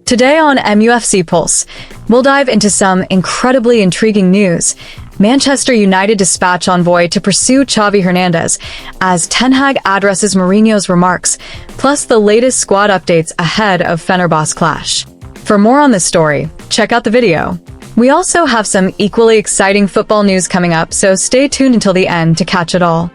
Today on MUFC Pulse, we'll dive into some incredibly intriguing news. Manchester United dispatch envoy to pursue Xavi Hernandez as Ten Hag addresses Mourinho's remarks, plus the latest squad updates ahead of Fenerbahçe clash. For more on this story, check out the video. We also have some equally exciting football news coming up, so stay tuned until the end to catch it all.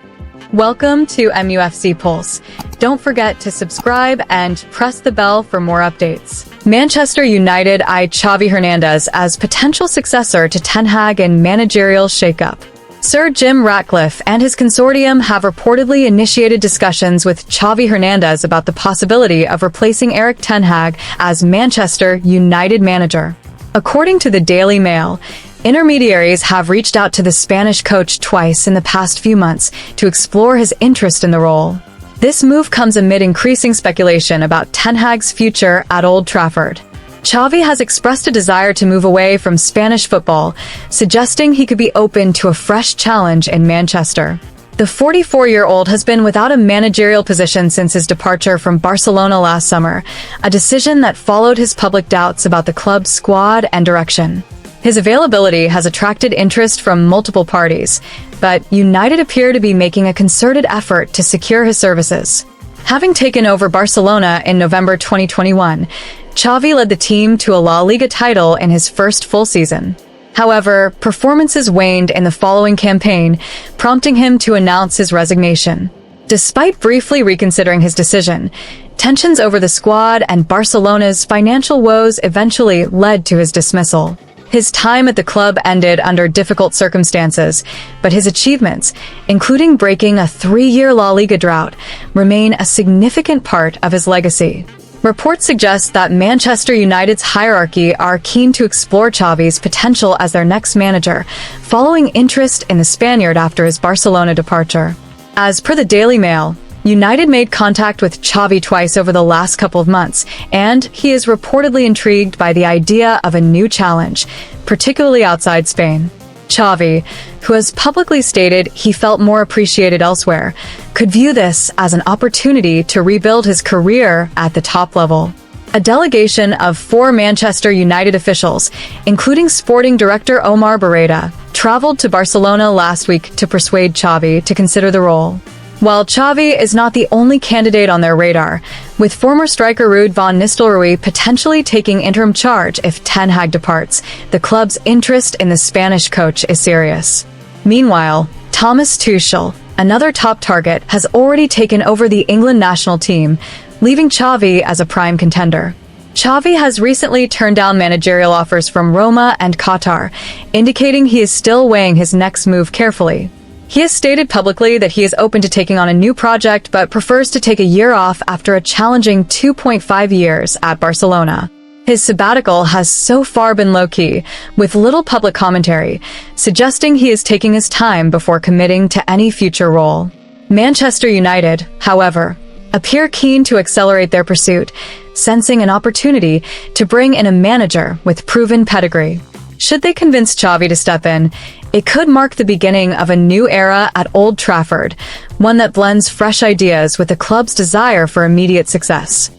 Welcome to MUFC Pulse. Don't forget to subscribe and press the bell for more updates. Manchester United eyed Xavi Hernandez as potential successor to Ten Hag in managerial shakeup. Sir Jim Ratcliffe and his consortium have reportedly initiated discussions with Xavi Hernandez about the possibility of replacing Erik Ten Hag as Manchester United manager. According to the Daily Mail, intermediaries have reached out to the Spanish coach twice in the past few months to explore his interest in the role. This move comes amid increasing speculation about Ten Hag's future at Old Trafford. Xavi has expressed a desire to move away from Spanish football, suggesting he could be open to a fresh challenge in Manchester. The 44-year-old has been without a managerial position since his departure from Barcelona last summer, a decision that followed his public doubts about the club's squad and direction. His availability has attracted interest from multiple parties, but United appear to be making a concerted effort to secure his services. Having taken over Barcelona in November 2021, Xavi led the team to a La Liga title in his first full season. However, performances waned in the following campaign, prompting him to announce his resignation. Despite briefly reconsidering his decision, tensions over the squad and Barcelona's financial woes eventually led to his dismissal. His time at the club ended under difficult circumstances, but his achievements, including breaking a 3-year La Liga drought, remain a significant part of his legacy. Reports suggest that Manchester United's hierarchy are keen to explore Xavi's potential as their next manager, following interest in the Spaniard after his Barcelona departure. As per the Daily Mail, United made contact with Xavi twice over the last couple of months, and he is reportedly intrigued by the idea of a new challenge, particularly outside Spain. Xavi, who has publicly stated he felt more appreciated elsewhere, could view this as an opportunity to rebuild his career at the top level. A delegation of 4 Manchester United officials, including sporting director Omar Barreda, traveled to Barcelona last week to persuade Xavi to consider the role. While Xavi is not the only candidate on their radar, with former striker Ruud van Nistelrooy potentially taking interim charge if Ten Hag departs, the club's interest in the Spanish coach is serious. Meanwhile, Thomas Tuchel, another top target, has already taken over the England national team, leaving Xavi as a prime contender. Xavi has recently turned down managerial offers from Roma and Qatar, indicating he is still weighing his next move carefully. He has stated publicly that he is open to taking on a new project but prefers to take a year off after a challenging 2.5 years at Barcelona. His sabbatical has so far been low-key, with little public commentary, suggesting he is taking his time before committing to any future role. Manchester United, however, appear keen to accelerate their pursuit, sensing an opportunity to bring in a manager with proven pedigree. Should they convince Xavi to step in, it could mark the beginning of a new era at Old Trafford, one that blends fresh ideas with the club's desire for immediate success.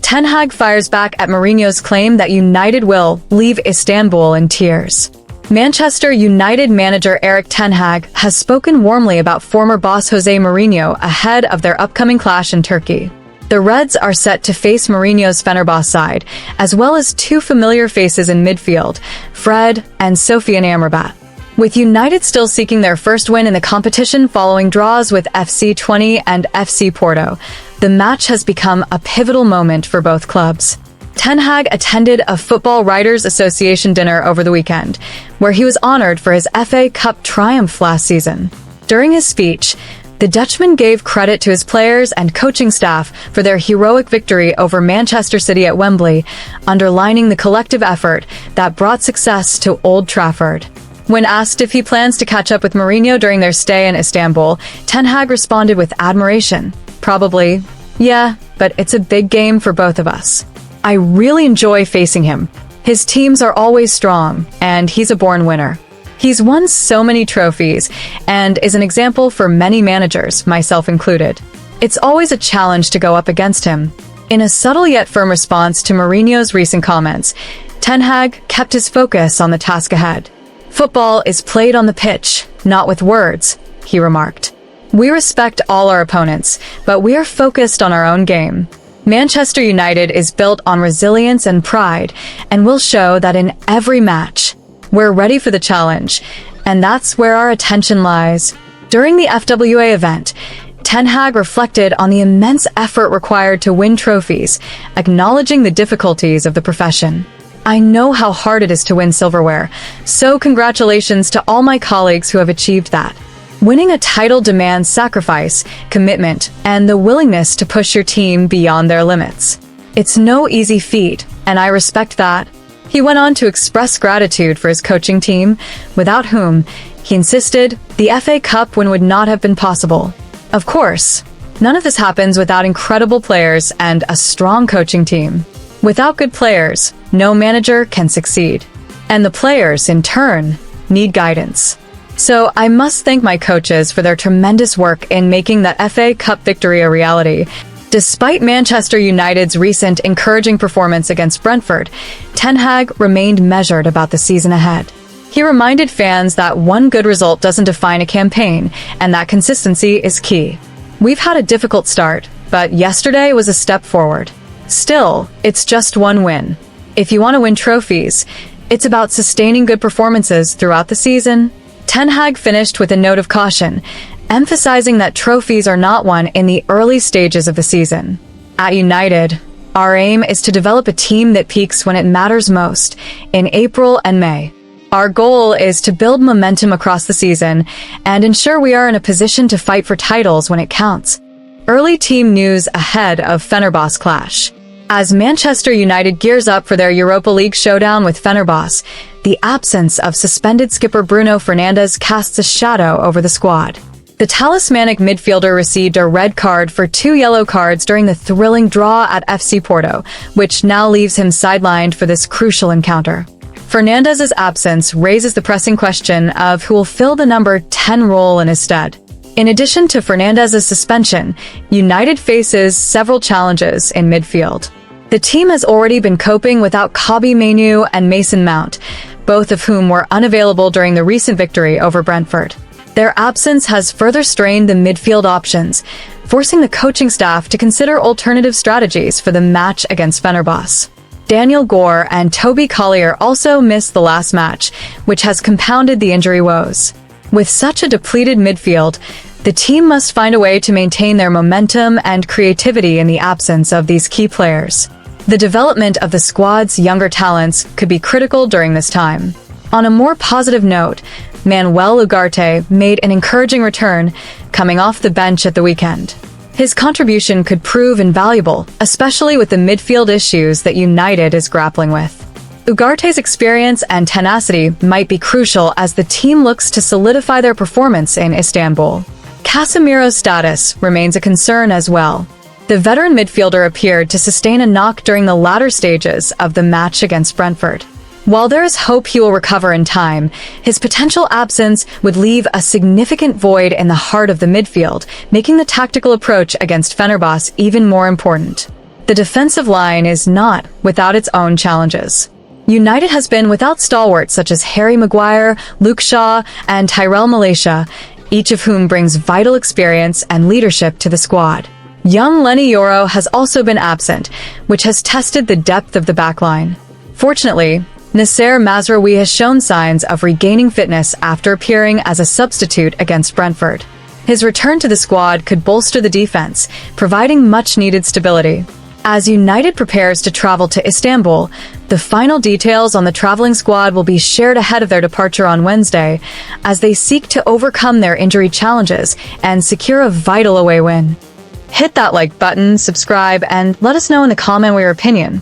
Ten Hag fires back at Mourinho's claim that United will leave Istanbul in tears. Manchester United manager Erik Ten Hag has spoken warmly about former boss Jose Mourinho ahead of their upcoming clash in Turkey. The Reds are set to face Mourinho's Fenerbahçe side, as well as 2 familiar faces in midfield, Fred and Sofian Amrabat. With United still seeking their first win in the competition following draws with FC 20 and FC Porto, the match has become a pivotal moment for both clubs. Ten Hag attended a Football Writers Association dinner over the weekend, where he was honored for his FA Cup triumph last season. During his speech, the Dutchman gave credit to his players and coaching staff for their heroic victory over Manchester City at Wembley, underlining the collective effort that brought success to Old Trafford. When asked if he plans to catch up with Mourinho during their stay in Istanbul, Ten Hag responded with admiration. Probably, yeah, but it's a big game for both of us. I really enjoy facing him. His teams are always strong, and he's a born winner. He's won so many trophies, and is an example for many managers, myself included. It's always a challenge to go up against him. In a subtle yet firm response to Mourinho's recent comments, Ten Hag kept his focus on the task ahead. "Football is played on the pitch, not with words," he remarked. "We respect all our opponents, but we are focused on our own game. Manchester United is built on resilience and pride, and will show that in every match. We're ready for the challenge, and that's where our attention lies." During the FWA event, Ten Hag reflected on the immense effort required to win trophies, acknowledging the difficulties of the profession. "I know how hard it is to win silverware, so congratulations to all my colleagues who have achieved that. Winning a title demands sacrifice, commitment, and the willingness to push your team beyond their limits. It's no easy feat, and I respect that." He went on to express gratitude for his coaching team, without whom, he insisted, the FA Cup win would not have been possible. Of course, none of this happens without incredible players and a strong coaching team. Without good players, no manager can succeed. And the players, in turn, need guidance. So I must thank my coaches for their tremendous work in making that FA Cup victory a reality. Despite Manchester United's recent encouraging performance against Brentford, Ten Hag remained measured about the season ahead. He reminded fans that one good result doesn't define a campaign, and that consistency is key. "We've had a difficult start, but yesterday was a step forward. Still, it's just one win. If you want to win trophies, it's about sustaining good performances throughout the season." Ten Hag finished with a note of caution, emphasizing that trophies are not won in the early stages of the season. "At United, our aim is to develop a team that peaks when it matters most, in April and May. Our goal is to build momentum across the season and ensure we are in a position to fight for titles when it counts." Early team news ahead of Fenerbahçe clash. As Manchester United gears up for their Europa League showdown with Fenerbahçe, the absence of suspended skipper Bruno Fernandes casts a shadow over the squad. The talismanic midfielder received a red card for 2 yellow cards during the thrilling draw at FC Porto, which now leaves him sidelined for this crucial encounter. Fernandez's absence raises the pressing question of who will fill the number 10 role in his stead. In addition to Fernandez's suspension, United faces several challenges in midfield. The team has already been coping without Kobbie Mainoo and Mason Mount, both of whom were unavailable during the recent victory over Brentford. Their absence has further strained the midfield options, forcing the coaching staff to consider alternative strategies for the match against Fenerbahçe. Daniel Gore and Toby Collier also missed the last match, which has compounded the injury woes. With such a depleted midfield, the team must find a way to maintain their momentum and creativity in the absence of these key players. The development of the squad's younger talents could be critical during this time. On a more positive note, Manuel Ugarte made an encouraging return, coming off the bench at the weekend. His contribution could prove invaluable, especially with the midfield issues that United is grappling with. Ugarte's experience and tenacity might be crucial as the team looks to solidify their performance in Istanbul. Casemiro's status remains a concern as well. The veteran midfielder appeared to sustain a knock during the latter stages of the match against Brentford. While there is hope he will recover in time, his potential absence would leave a significant void in the heart of the midfield, making the tactical approach against Fenerbahçe even more important. The defensive line is not without its own challenges. United has been without stalwarts such as Harry Maguire, Luke Shaw, and Tyrell Malacia, each of whom brings vital experience and leadership to the squad. Young Lenny Yoro has also been absent, which has tested the depth of the backline. Fortunately, Nasser Mazraoui has shown signs of regaining fitness after appearing as a substitute against Brentford. His return to the squad could bolster the defense, providing much-needed stability. As United prepares to travel to Istanbul, the final details on the traveling squad will be shared ahead of their departure on Wednesday, as they seek to overcome their injury challenges and secure a vital away win. Hit that like button, subscribe, and let us know in the comment your opinion.